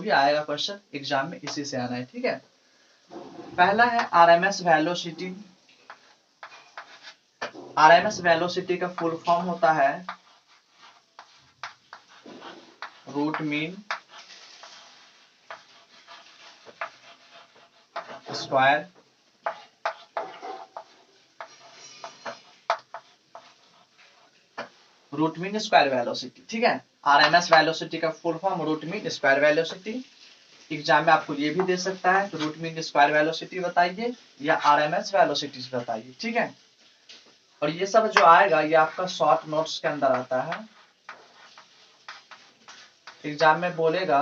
भी आएगा question exam में इसी से आना है, ठीक है। पहला है आरएमएस वेलोसिटी। आरएमएस वेलोसिटी का फुल फॉर्म होता है root mean square root mean square velocity, ठीक है। आरएमएस वेलोसिटी का full form root mean square velocity. Exam में आपको ये भी दे सकता है, तो रूट मीन स्क्वायर वेलोसिटी बताइए या आरएमएस वेलोसिटी बताइए, ठीक है। और ये सब जो आएगा ये आपका शॉर्ट नोट्स के अंदर आता है। एग्जाम में बोलेगा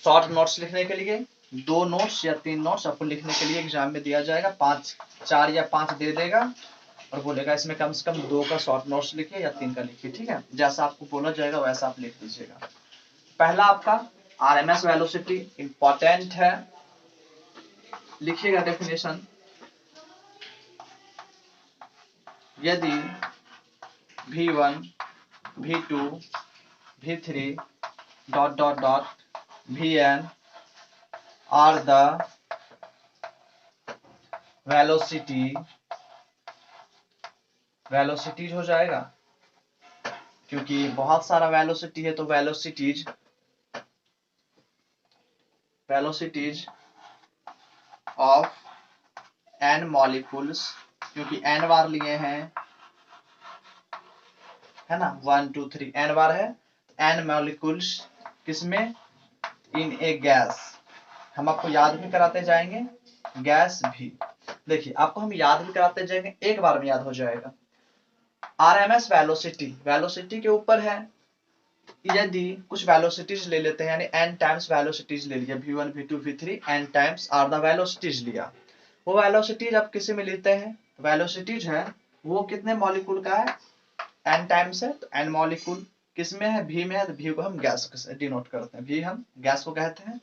शॉर्ट नोट्स लिखने के लिए 2 नोट्स या 3 नोट्स आपको लिखने के लिए एग्जाम में दिया जाएगा, 4 या 5 दे देगा और बोलेगा इसमें कम से कम 2 का शॉर्ट नोट्स लिखिए या 3 का लिखिए, ठीक है। जैसा आपको बोला जाएगा वैसा आप लिख दीजिएगा। पहला आपका आरएमएस वेलोसिटी इंपॉर्टेंट है, लिखिएगा डेफिनेशन। यदि v1 v2 v3 dot dot dot vn are the velocities हो जाएगा, क्योंकि बहुत सारा वेलोसिटी है तो वेलोसिटीज ऑफ n मॉलिक्यूल्स, क्योंकि n बार लिए हैं, है ना, 1 2 3 n बार है, n मॉलिक्यूल्स किसमें, इन ए गैस। हम आपको याद भी कराते जाएंगे गैस भी, देखिए आपको हम याद भी कराते जाएंगे, एक बार में याद हो जाएगा। आरएमएस वेलोसिटी के ऊपर है। यदि कुछ वेलोसिटीज ले लेते हैं, यानी n टाइम्स वेलोसिटीज ले लिया, v1 v2 v3 n times are the velocities लिया, वो वेलोसिटीज आप किसी में लेते हैं, वेलोसिटीज है वो कितने मॉलिक्यूल का है, n टाइम्स है, तो n मॉलिक्यूल किस में है, v में है, तो v को हम गैस से डिनोट करते हैं, v हम गैस को कहते हैं,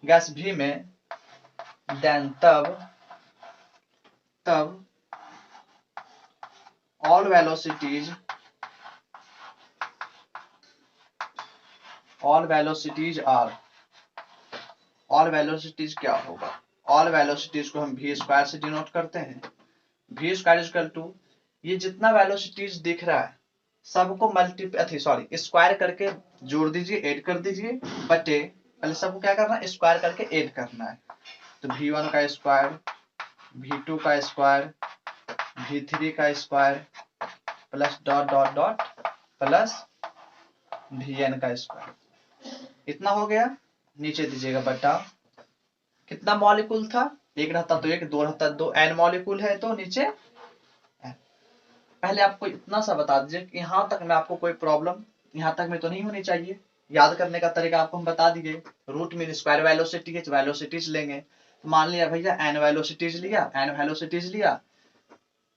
गैस v में, देन तब ऑल वेलोसिटीज क्या होगा, ऑल वेलोसिटीज को हम v स्क्वायर से डिनोट करते हैं। v स्क्वायर इक्वल टू, ये जितना वेलोसिटीज दिख रहा है सबको स्क्वायर करके जोड़ दीजिए, ऐड कर दीजिए, बटे पहले सबको क्या करना है, स्क्वायर करके ऐड करना है। तो v1 का स्क्वायर, v2 का स्क्वायर, v3 का square plus dot dot dot plus vn का स्क्वायर, इतना हो गया। नीचे दीजिएगा बटा, कितना मॉलिक्यूल था, एक रहता तो एक, दो रहता दो, n मॉलिक्यूल है तो नीचे n। पहले आपको इतना सा बता दीजिए कि यहाँ तक में आपको कोई प्रॉब्लम यहाँ तक में तो नहीं होनी चाहिए। याद करने का तरीका आपको हम बता दिए, रूट मीन स्क्वायर वेलोसिटी है, वेलोसिटीज लेंगे, मान लिया भैया n वेलोसिटीज लिया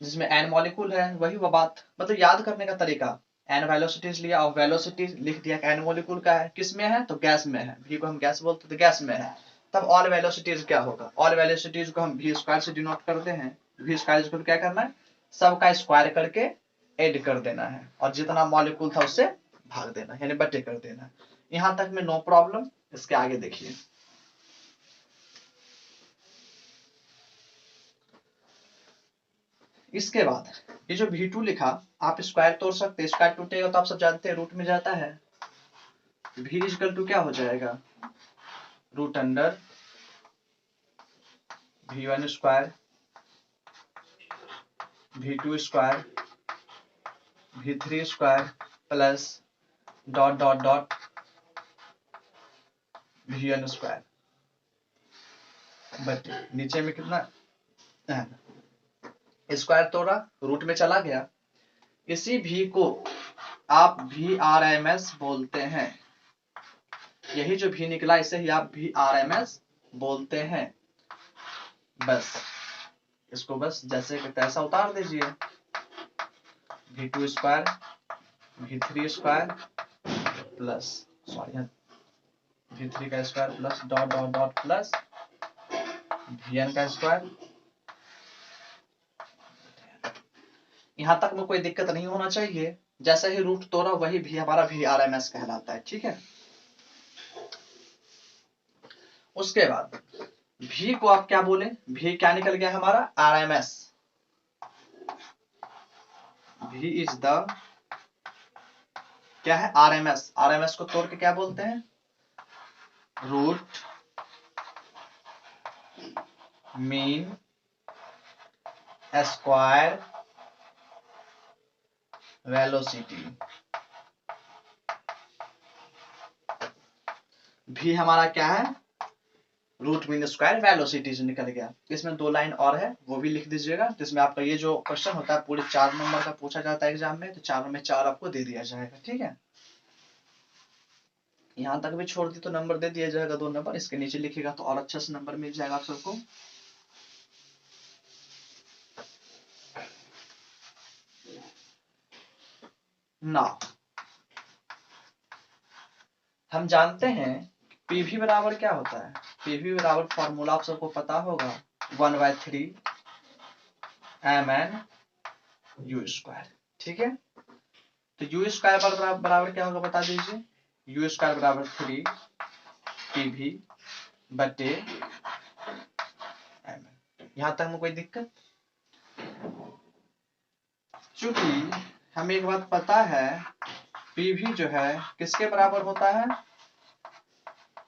जिसमें n मॉलिक्यूल है, वही वो बात, मतलब याद करने का तरीका, n वेलोसिटीज लिया और वेलोसिटीज लिख दिया n मॉलिक्यूल का है, किस में है, तो गैस में है, v को हम गैस बोलते तो गैस में है। तब ऑल वेलोसिटीज क्या होगा, ऑल वेलोसिटीज को हम v स्क्वायर से डिनोट करते हैं, v स्क्वायर को क्या करना है, सबका स्क्वायर करके ऐड कर देना है और जितना मॉलिक्यूल था उससे भाग देना, यानी बटे कर देना। यहां तक में नो प्रॉब्लम। इसके आगे देखिए, इसके बाद ये जो v2 लिखा, आप स्क्वायर तोड़ सकते हैं, स्क्वायर टूटेगा तो आप सब जानते हैं रूट में जाता है, v इक्वल टू क्या हो जाएगा, root under v1 square, v2 square, v3 square plus dot dot dot vn square, बटे नीचे में कितना स्क्वायर तोड़ा, रूट में चला गया। इसी v को आप Vrms बोलते हैं, यही जो v निकला इसे ही आप Vrms बोलते हैं। बस इसको बस जैसे कि तैसा उतार दीजिए, v2 square, v3 square plus v3 का square plus dot dot dot plus vn का स्क्वायर। यहां तक में कोई दिक्कत नहीं होना चाहिए, जैसे ही रूट तोड़ा वही भी हमारा Vrms कहलाता है, ठीक है। उसके बाद v को आप क्या बोले, v क्या निकल गया हमारा, RMS। v इज द क्या है, RMS। RMS को तोड़ के क्या बोलते हैं, root mean square velocity. v हमारा क्या है, रूट मीन स्क्वायर वेलोसिटी से निकल गया। इसमें 2 लाइन और है, वो भी लिख दीजिएगा। जिसमें आपका ये जो क्वेश्चन होता है पूरे 4 नंबर का पूछा जाता है एग्जाम में, तो 4 में 4 आपको दे दिया जाएगा, ठीक है। यहाँ तक भी छोड़ दी तो नंबर दे दिया जाएगा 2 नंबर, इसके नीचे लिखेगा तो और अच्छा से नंबर मिल जाएगा आप सबको। ना हम जानते हैं पीवी बराबर क्या होता है, पीवी बराबर फॉर्मूला आप सबको पता होगा, 1/3 mn u स्क्वायर, ठीक है। तो यू स्क्वायर बराबर क्या होगा बता दीजिए, यू स्क्वायर बराबर 3 पीवी बटे mn। यहां तक में कोई दिक्कत, चूंकि हमें एक बात पता है, पीवी जो है किसके बराबर होता है,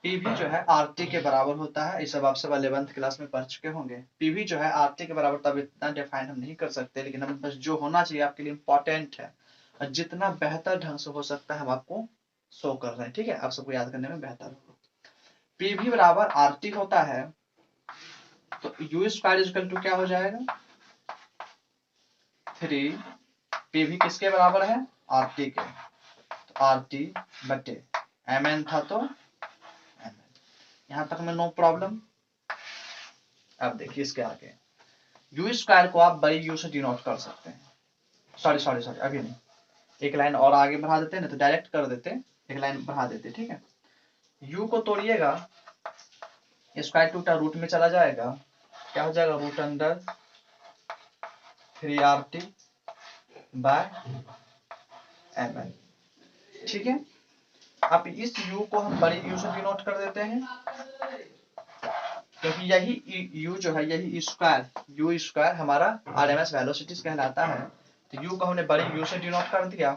पीवी जो है आरटी के बराबर होता है। ये सब आप सब 11th क्लास में पढ़ चुके होंगे। पीवी जो है आरटी के बराबर, तब इतना डिफाइन हम नहीं कर सकते, लेकिन हम बस जो होना चाहिए आपके लिए इम्पोर्टेंट है, और जितना बेहतर ढंग से हो सकता है हम आपको शो कर रहे हैं, ठीक है, आप सबको याद करने में बेहतर होगा। पीवी बराबर आरटी होता है, तो यू स्क्वायर इक्वल टू क्या हो जाएगा, 3 पीवी किसके बराबर है, आरटी के, तो आरटी बटे mn था तो mn। यहां तक में नो प्रॉब्लम। अब देखिए इसके आगे, यू स्क्वायर को आप बड़ी यू से डिनोट कर सकते हैं, सॉरी अभी नहीं, एक लाइन और आगे बढ़ा देते हैं ना, तो डायरेक्ट कर देते, एक लाइन बढ़ा देते, ठीक है। यू को तोड़िएगा, स्क्वायर टूटा रूट में चला जाएगा, क्या हो जाएगा, root under 3RT bye mn, ठीक है। अब इस u को हम बड़ी u से डिनोट कर देते हैं, क्योंकि यही u जो है, यही स्क्वायर, u स्क्वायर हमारा RMS वेलोसिटीज कहलाता है। तो u को हमने बड़ी u से डिनोट कर दिया,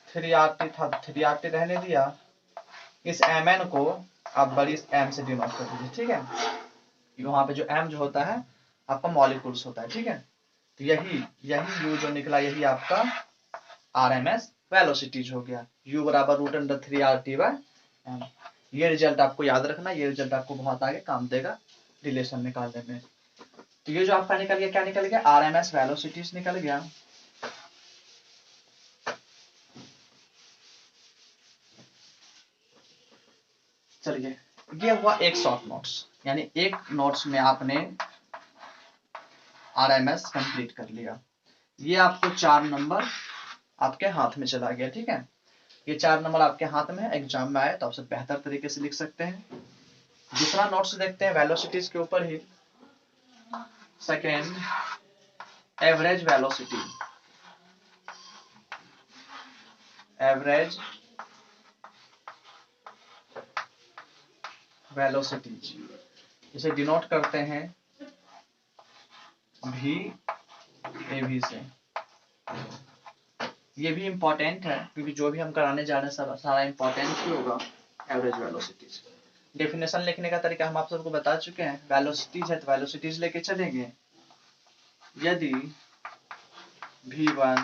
3RT था 3RT रहने दिया, इस mn को आप बड़ी m से डिनोट कर दीजिए, ठीक है। वहां पे जो m जो होता है आपका मॉलिक्यूल्स होता है, ठीक है। तो यही u जो निकला, यही आपका RMS वेलोसिटीज हो गया, u बराबर root under 3RT by m। ये रिजल्ट आपको याद रखना, ये रिजल्ट आपको बहुत आगे काम देगा रिलेशन निकालने में। तो ये जो आपका निकल गया, क्या निकल गया, RMS वेलोसिटीज निकल गया। चलिए, ये हुआ एक शॉर्ट नोट्स, यानी एक नोट्स में आपने RMS कंप्लीट कर लिया। ये आपको 4 नंबर आपके हाथ में चला गया, ठीक है। ये 4 नंबर आपके हाथ में है, एग्जाम में आए तो आप सब बेहतर तरीके से लिख सकते हैं। दूसरा नोट्स देखते हैं वेलोसिटीज के ऊपर ही। Second, average velocity, average velocities, इसे डिनोट करते हैं भी एवी से। ये भी इंपॉर्टेंट है, क्योंकि जो भी हम कराने जा रहे हैं सारा इंपॉर्टेंट ही होगा। एवरेज वेलोसिटीज, डेफिनेशन लिखने का तरीका हम आप सबको बता चुके हैं। वेलोसिटीज है तो वेलोसिटीज लेके चलेंगे। यदि v1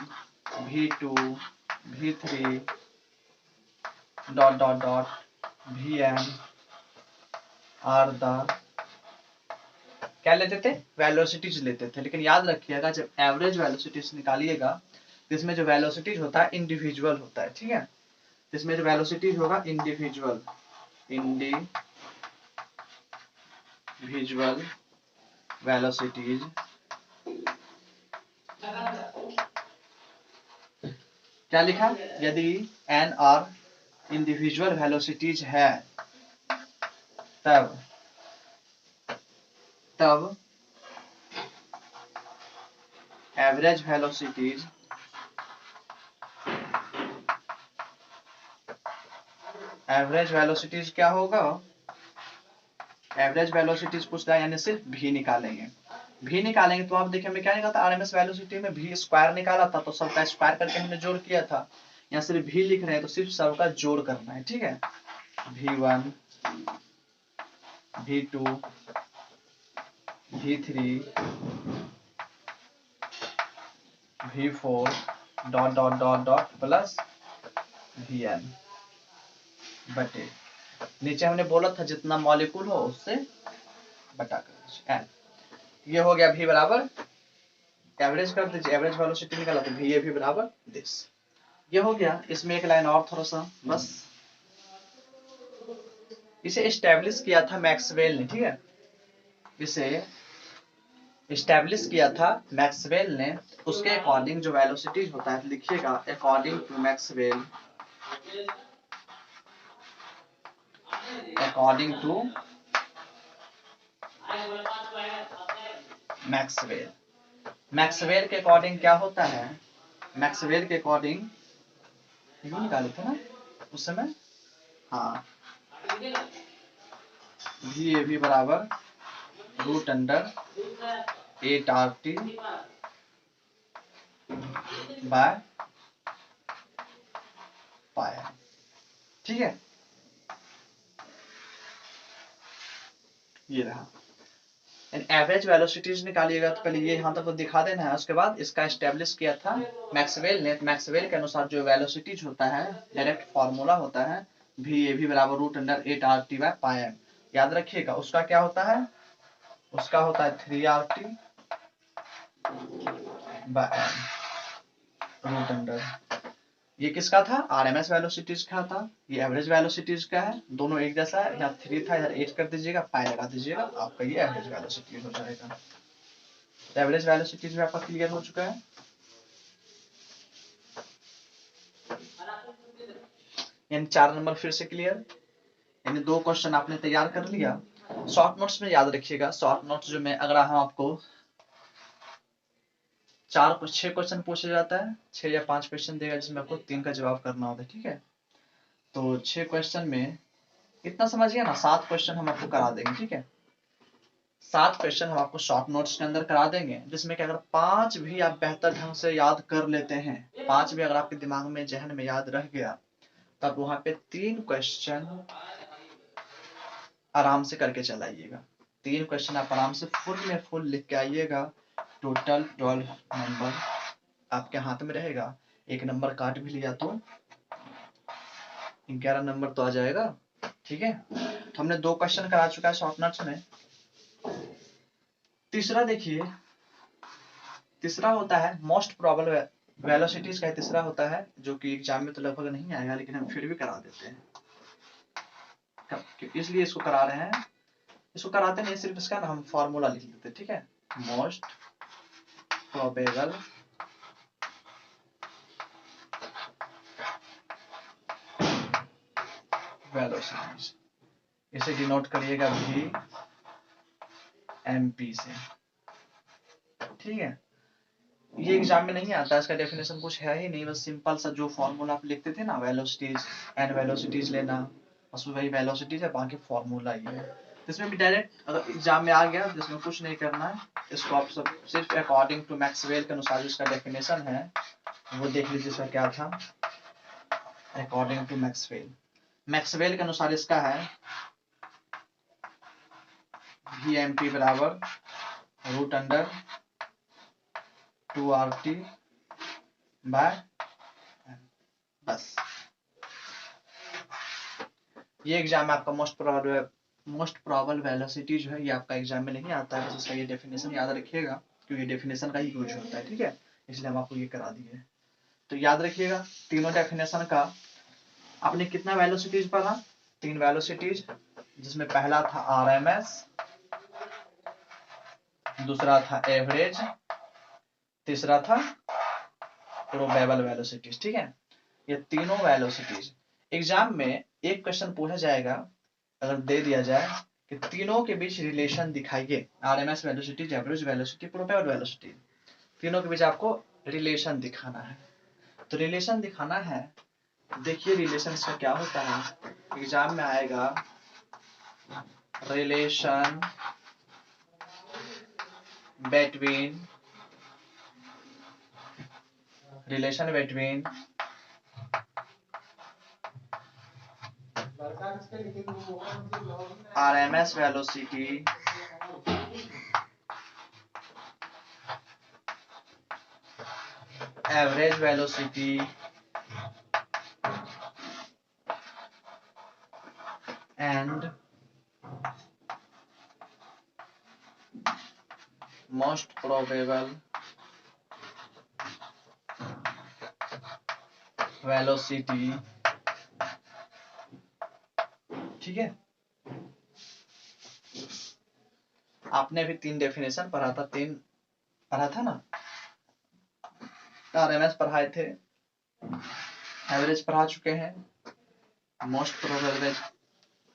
v2 v3 dot dot dot vn are the, क्या लेते थे, वेलोसिटीज लेते थे। लेकिन याद रखिएगा, जब एवरेज वेलोसिटीज निकालिएगा तो इसमें जो वेलोसिटीज होता है इंडिविजुअल होता है, ठीक है। इसमें जो वेलोसिटीज होगा इंडिविजुअल वेलोसिटीज, क्या लिखा, यदि एन आर इंडिविजुअल वेलोसिटीज है तब एवरेज वेलोसिटीज क्या होगा, एवरेज वेलोसिटीज पूछ रहा है, यानी सिर्फ भी निकालेंगे। भी निकालेंगे तो आप देखिए हमें क्या निकाला था, आरएमएस वेलोसिटी में भी स्क्वायर निकाला था, तो सबका स्क्वायर करके हमने जोड़ किया था। यहाँ सिर्फ भी लिख रहे हैं तो सिर्फ सबका जोड़ करना है, ठीक है। v1 v2 v3 v4 dot dot dot dot plus vn बटे, नीचे हमने बोला था जितना मॉलिक्यूल हो उससे बटा कर n। ये हो गया v बराबर, एवरेज कर दीजिए, एवरेज वेलोसिटी निकाला तो v भी बराबर दिस। ये हो गया। इसमें एक लाइन और थोड़ा सा बस, इसे एस्टेब्लिश किया था मैक्सवेल ने, ठीक है। इसे एस्टेब्लिश किया था मैक्सवेल ने, उसके अकॉर्डिंग जो वेलोसिटीज होता है लिखिएगा, according to Maxwell, according to Maxwell. Maxwell के अकॉर्डिंग क्या होता है, मैक्सवेल के अकॉर्डिंग निकाले थे ना उस समय, हाँ, भी बराबर रूट अंडर 8RT बाय पाई, ठीक है। ये रहा। एवरेज वेलोसिटीज निकालिएगा तो पहले ये यहाँ तक तो दिखा देना है, उसके बाद इसका एस्टेब्लिश किया था मैक्सवेल ने। मैक्सवेल के अनुसार जो वेलोसिटीज होता है डायरेक्ट फॉर्मूला होता है भी बराबर root under 8RT by pi m। याद रखिएगा उसका क्या होता है, उसका होता है 3RT by m root under, ये किसका था, आरएमएस वेलोसिटीज का था, ये एवरेज वेलोसिटीज का है, दोनों एक जैसा है। यहाँ 3 था, इधर 8 कर दीजिएगा, पाई लगा दीजिएगा, आपका ये एवरेज वेलोसिटीज हो जाएगा। तो एवरेज वेलोसिटीज में आपका क्लियर हो चुका है। यानी 4 नंबर फिर से क्लियर, यानी 2 क्वेश्चन आपने तैयार कर लिया। शॉर्ट नोट्स में याद रखिएगा, शॉर्ट नोट्स जो में अगर हम आपको 6 क्वेश्चन पूछा जाता है, 6 या 5 क्वेश्चन देगा जिसमें आपको 3 का जवाब करना होता है, ठीक है। तो 6 क्वेश्चन में इतना समझिए ना, 7 क्वेश्चन हम आपको करा देंगे, ठीक है। 7 क्वेश्चन हम आपको शॉर्ट नोट्स के अंदर करा देंगे, जिसमें कि अगर 5 भी आप बेहतर ढंग से याद कर लेते हैं, 5 भी अगर आपके दिमाग में जहन में याद रह गया, तब वहां पे 3 क्वेश्चन आराम से करके चलाइएगा। 3 क्वेश्चन आप आराम से फुल में फुल लिख के आइएगा। टोटल 12 नंबर आपके हाथ में रहेगा। 1 नंबर काट भी लिया तो 11 नंबर तो आ जाएगा, ठीक है। तो हमने 2 क्वेश्चन करा चुका है शॉर्ट नोट्स में। तीसरा देखिए, तीसरा होता है मोस्ट प्रोबेबल वेलोसिटीज का तीसरा होता है, जो कि एग्जाम में तो लगभग नहीं आएगा, लेकिन हम फिर भी करा देते हैं, इसलिए इसको करा रहे हैं। इसको कराते नहीं, सिर्फ इसका ना हम फॉर्मूला लिख लेते हैं, ठीक है। मोस्ट प्रोबेबल वेलोसिटीज, इसे डिनोट करिएगा भी MP से, ठीक है। ये एग्जाम में नहीं आता, इसका डेफिनेशन कुछ है ही नहीं, बस सिंपल सा जो फॉर्मूला आप लिखते थे ना, वेलोसिटीज एंड वेलोसिटीज लेना, बस वही वेलोसिटीज है, बाकी फॉर्मूला ही है। इसमें भी डायरेक्ट अगर एग्जाम में आ गया, जिसमें कुछ नहीं करना है, इसको आप सब सिर्फ अकॉर्डिंग टू मैक्सवेल के अनुसार इसका डेफिनेशन है वो देख लीजिए, इसका क्या था। अकॉर्डिंग टू मैक्सवेल, मैक्सवेल के अनुसार इसका है VMP बराबर रूट अंडर 2RT बाय, बस। ये एग्जाम में आपका मोस्ट प्रोबेबल वेलोसिटी जो है ये आपका एग्जाम में नहीं आता है, बस इसका ये डेफिनेशन याद रखिएगा, क्योंकि डेफिनेशन का ही यूज होता है, ठीक है। इसलिए हम आपको ये करा दिए। तो याद रखिएगा तीनों डेफिनेशन का। आपने कितना वेलोसिटीज पढ़ा, 3 वेलोसिटीज, जिसमें पहला था आरएमएस, दूसरा था एवरेज, तीसरा था प्रोबेबल वेलोसिटीज, ठीक है। ये तीनों वेलोसिटीज एग्जाम में एक क्वेश्चन पूछा जाएगा, अगर दे दिया जाए कि तीनों के बीच रिलेशन दिखाइए, RMS velocity, average velocity, probable velocity, तीनों के बीच आपको रिलेशन दिखाना है। तो रिलेशन दिखाना है, देखिए रिलेशन इसका क्या होता है, एग्जाम में आएगा relation between RMS velocity average velocity and most probable velocity। ठीक है, आपने अभी 3 डेफिनेशन पढ़ा था, 3 पढ़ा था ना। RMS पढ़ाए थे, एवरेज पढ़ा चुके हैं, मोस्ट प्रोबेबल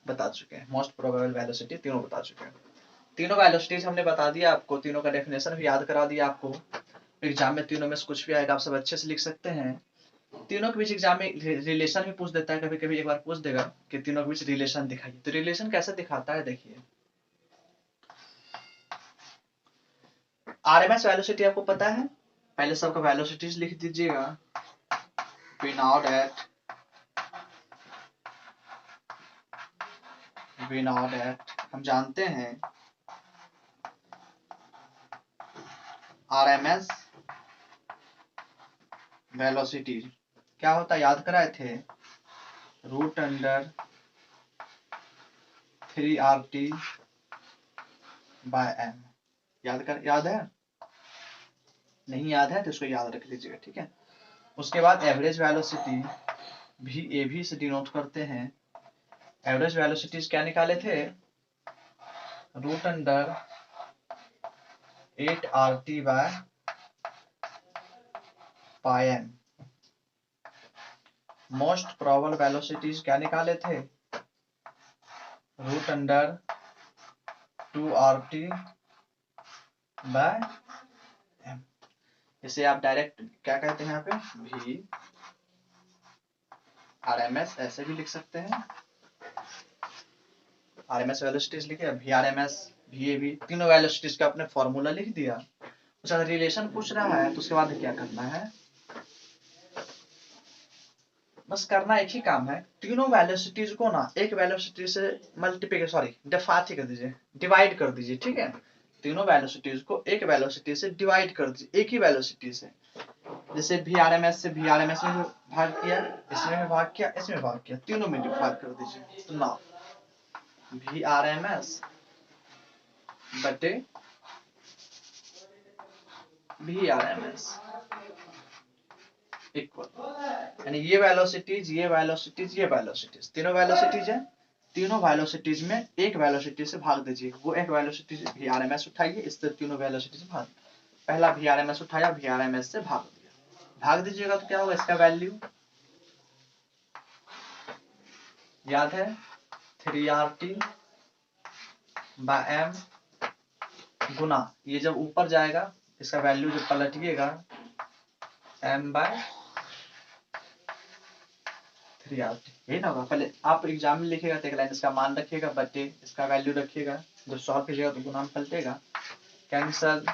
बता चुके हैं, मोस्ट प्रोबेबल वेलोसिटी तीनों बता चुके हैं। तीनों वेलोसिटीज हमने बता दिया आपको, तीनों का डेफिनेशन भी याद करा दिया आपको। एग्जाम में तीनों में से कुछ भी आएगा आप सब अच्छे से लिख सकते हैं। तीनों के बीच एग्जाम में रिलेशन भी पूछ देता है, कभी कभी एक बार पूछ देगा कि तीनों के बीच रिलेशन दिखाइए। तो रिलेशन कैसे दिखाता है देखिए, RMS वेलोसिटी आपको पता है, पहले सबका वेलोसिटीज लिख दीजिएगा। वी नो दैट हम जानते हैं RMS वेलोसिटी क्या होता है, याद कराए थे, √3RT/m। याद है? नहीं याद है तो इसको याद रख लीजिएगा, ठीक है। उसके बाद एवरेज वेलोसिटी VAV से डिनोट करते हैं। एवरेज वेलोसिटीज क्या निकाले थे, √8RT/m। मोस्ट प्रोबेबल वेलोसिटीज क्या निकाले थे, √2RT/m। इसे आप डायरेक्ट क्या कहते हैं यहाँ पे, VRMS ऐसे भी लिख सकते हैं। RMS वेलोसिटीज लिखे, VRMS VAV तीनों वेलोसिटीज का अपने फॉर्मूला लिख दिया। उसके बाद रिलेशन पूछ रहा है तो उसके बाद क्या करना है, बस करना एक ही काम है, तीनों वेलोसिटीज को ना एक वेलोसिटी से डिवाइड कर दीजिए, ठीक है। तीनों वेलोसिटीज को एक वेलोसिटी से डिवाइड कर दीजिए, एक ही वेलोसिटी से। जैसे VRMS से VRMS में भाग किया, इसमें भाग किया, इसमें भाग किया, तीनों में डिवाइड कर दीजिए। तो ना VRMS बटे VRMS इक्वल, यानी ये वेलोसिटीज तीनों वेलोसिटीज है, तीनों वेलोसिटीज में एक वेलोसिटी से भाग दीजिए। वो एक वेलोसिटी VRMS उठाइए, इससे तीनों वेलोसिटी से भाग, पहला VRMS उठाया, VRMS से भाग दिया, भाग दीजिएगा तो क्या होगा, इसका वैल्यू याद है, 3RT/m गुना, ये जब ऊपर जाएगा इसका वैल्यू जब पलटिएगा m/3RT, यही ना होगा। पहले आप एग्जाम में लिखेगा तो एक लाइन इसका मान रखिएगा, बटे इसका वैल्यू रखिएगा, जब सॉल्व कीजिएगा तो गुना में पलटेगा, कैंसल,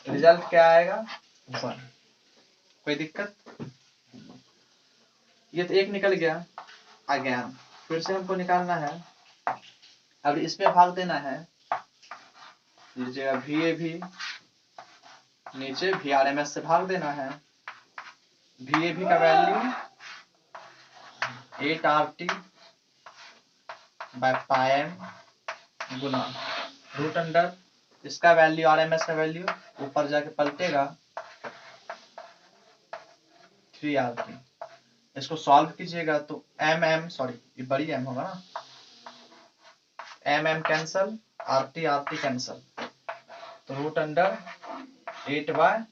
रिजल्ट क्या आएगा 1। कोई दिक्कत, ये तो एक निकल गया, अगेन फिर से हमको निकालना है। अब इसमें भाग देना है, लीजिएगा VAV, नीचे VRMS से भाग देना है। VAV का वैल्यू 8RT/m गुना √, इसका वैल्यू RMS का वैल्यू ऊपर जाके पलटेगा 3RT। इसको सॉल्व कीजिएगा तो ये बड़ी m होगा ना, m कैंसल, RT कैंसल, तो √8/3π।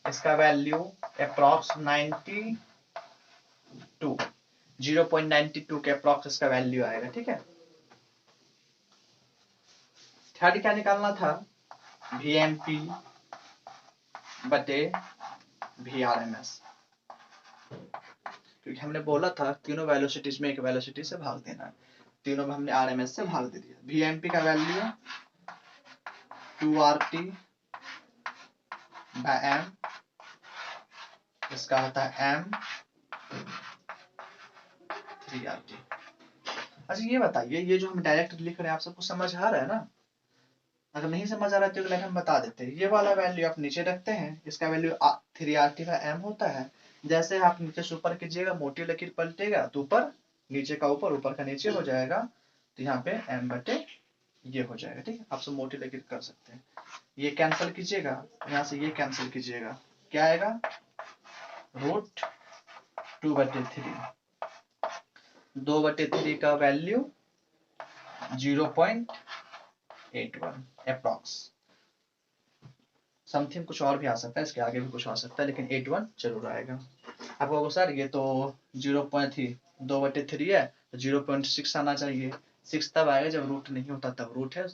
इसका वैल्यू अप्रॉक्स 0.92 के अप्रॉक्स इसका वैल्यू आएगा, ठीक है। थर्ड क्या निकालना था, VMP बटे VRMS, क्योंकि हमने बोला था तीनों वेलोसिटीज में एक वेलोसिटी से भाग देना है, तीनों में हमने RMS से भाग दे दिया। VMP का वैल्यू 2RT बाय M, इसका होता है M 3RT। अच्छा ये बताइए, ये जो हम डायरेक्ट लिख रहे हैं आप सबको समझ आ रहा है ना? अगर नहीं समझ आ रहा है तो लाइन हम बता देते हैं। ये वाला वैल्यू आप नीचे रखते हैं, इसका वैल्यू 3RT बाय M होता है। जैसे आप नीचे से ऊपर कीजिएगा, मोटी लकीर पलटेगा तो ऊपर, नीचे का ऊपर, ऊपर का नीचे हो जाएगा, तो यहाँ पे M बटे ये हो जाएगा। ठीक है, आप सब मोटी लकीर कर सकते हैं। ये कैंसिल कीजिएगा, यहाँ से ये कैंसिल कीजिएगा, क्या आएगा, √2/3, 2/3 का वैल्यू 0.81 अप्रॉक्स। समथिंग कुछ और भी आ सकता है, इसके आगे भी कुछ आ सकता है, लेकिन 81 जरूर आएगा। आपको सर ये तो 0.3 2/3 है, तो 0.6 आना चाहिए। 6 तब आएगा जब रूट नहीं होता, तब रूट है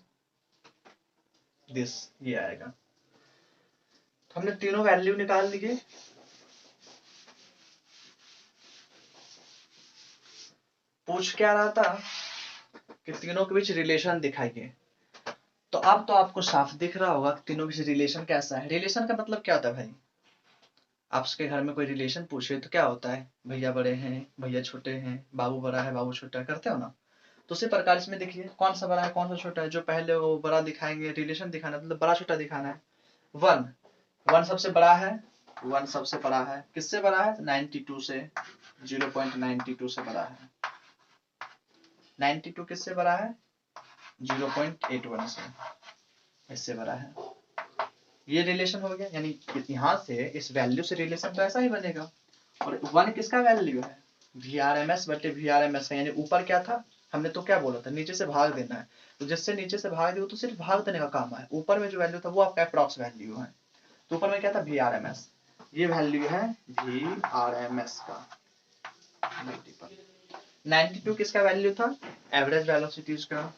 दिस, ये आएगा। तो हमने तीनों वैल्यू निकाल लिए। पूछ क्या रहा था कि तीनों के बीच रिलेशन दिखाइए। तो अब तो आपको साफ दिख रहा होगा कि तीनों के बीच रिलेशन कैसा है। रिलेशन का मतलब क्या होता है भाई? आपके घर में कोई रिलेशन पूछे तो क्या होता है, भैया बड़े हैं, भैया छोटे हैं, बाबू बड़ा है, बाबू छोटा है, करते हो ना? तो उसी प्रकार इसमें देखिए कौन सा बड़ा है कौन सा छोटा है। जो पहले वो बड़ा दिखाएंगे, रिलेशन दिखाना मतलब बड़ा छोटा दिखाना है। 1 सबसे बड़ा है, 1 सबसे बड़ा है, किससे बड़ा है, 92 से, 0.92 से बड़ा है। 92 किससे बड़ा है, 0.81 से, इससे बड़ा है। ये रिलेशन हो गया, यानी यहाँ से इस वैल्यू से रिलेशन तो ऐसा ही बनेगा। और 1 किसका वैल्यू है, VRMS बटे VRMS का, यानी ऊपर क्या था, हमने तो क्या बोला था, नीचे से भाग देना है। तो जिससे नीचे से भाग दे तो सिर्फ भाग देने का काम है। ऊपर में जो वैल्यू था वो आपका अप्रॉक्स वैल्यू है। तो ऊपर में क्या था, VRMS, ये वैल्यू है VRMS का मल्टीपल। 92 किसका वैल्यू था, एवरेज वेलोसिटीज का,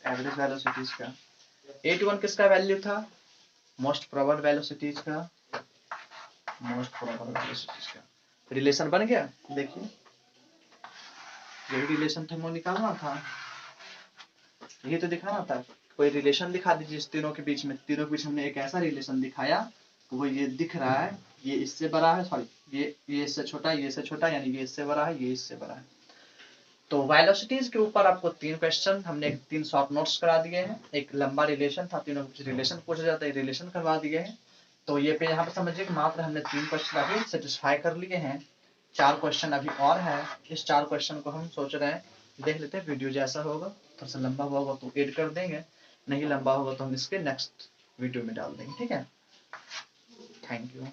एवरेज वेलोसिटीज का। 81 किसका वैल्यू था, मोस्ट प्रोबेबल वेलोसिटीज का, मोस्ट प्रोबेबल वेलोसिटीज का। रिलेशन बन गया। देखिए यही रिलेशन था, हमको निकालना था, यही तो दिखाना था। कोई रिलेशन दिखा दीजिए इस तीनों के बीच में। तीनों के बीच हमने एक ऐसा रिलेशन दिखाया, वो ये दिख रहा है, ये इससे बड़ा है, सॉरी ये इससे छोटा, ये इससे छोटा, यानी ये इससे बड़ा है, ये इससे बड़ा है। तो वेलोसिटीज के ऊपर आपको 3 क्वेश्चन हमने 3 शॉर्ट नोट्स करा दिए हैं। एक लंबा रिलेशन था, तीनों के बीच रिलेशन पूछा जाता है, रिलेशन करवा दिए हैं। तो ये पे यहाँ पे समझिए कि मात्र हमने 3 क्वेश्चन अभी सेटिस्फाई कर लिए हैं, 4 क्वेश्चन अभी और है। इस 4 क्वेश्चन को हम सोच रहे हैं देख लेते हैं, वीडियो जैसा होगा, थोड़ा सा लंबा होगा तो एड कर देंगे, नहीं लंबा होगा तो हम इसके नेक्स्ट वीडियो में डाल देंगे। ठीक है, थैंक यू।